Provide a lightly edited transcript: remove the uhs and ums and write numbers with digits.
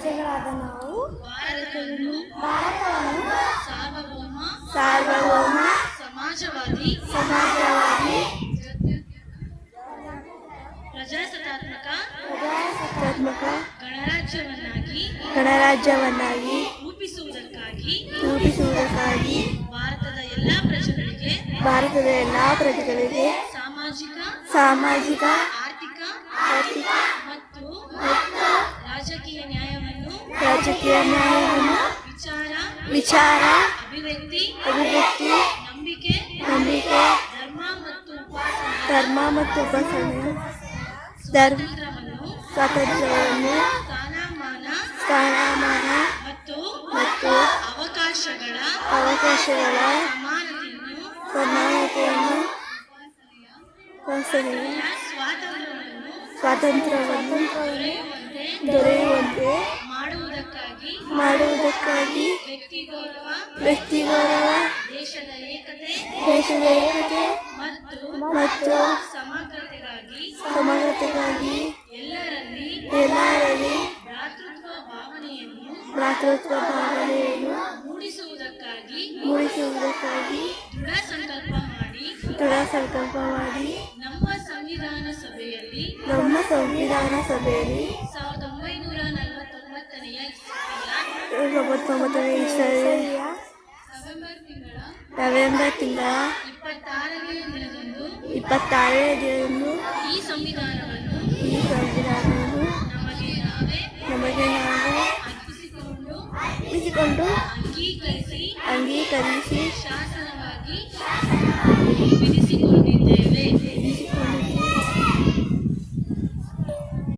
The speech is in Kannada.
ಪ್ರಜೆಗಳಾದ ನಾವು ಭಾರತವನ್ನು ಸಾರ್ವಭೌಮ ಸಮಾಜವಾದಿ ಪ್ರಜಾಸತ್ತಾತ್ಮಕ ಗಣರಾಜ್ಯವನ್ನಾಗಿ ರೂಪಿಸುವುದಕ್ಕಾಗಿ ಭಾರತದ ಎಲ್ಲಾ ಪ್ರಜೆಗಳಿಗೆ ಸಾಮಾಜಿಕ ಆರ್ಥಿಕ ಮತ್ತು ರಾಜಕೀಯ ನ್ಯಾಯವನ್ನು ವಿಚಾರ ಅಭಿವ್ಯಕ್ತಿ ನಂಬಿಕೆ ಧರ್ಮ ಮತ್ತು ಉಪಾಸನೆಯ ಸ್ವಾತಂತ್ರ್ಯವನ್ನು ಸ್ಥಾನಮಾನ ಮತ್ತು ಅವಕಾಶಗಳ ಸಮಾನತೆಯನ್ನು ಸ್ವಾತಂತ್ರ್ಯವನ್ನು ದೊರೆಯುವಂತೆ ಮಾಡುವುದಕ್ಕಾಗಿ ವ್ಯಕ್ತಿ ಗೌರವ ದೇಶದ ಏಕತೆ ಮತ್ತು ಸಮಗ್ರತೆಗಾಗಿ ಎಲ್ಲರಲ್ಲಿ ಭ್ರಾತೃತ್ವ ಭಾವನೆಯನ್ನು ಮೂಡಿಸುವುದಕ್ಕಾಗಿ ದೃಢ ಸಂಕಲ್ಪ ಮಾಡಿ ನಮ್ಮ ಸಂವಿಧಾನ ಸಭೆಯಲ್ಲಿ 1949ನೇ ಇಸವಿಯ ನವೆಂಬರ್ ತಿಂಗಳ 26ನೇ ದಿನದಂದು ಈ ಸಂವಿಧಾನವನ್ನು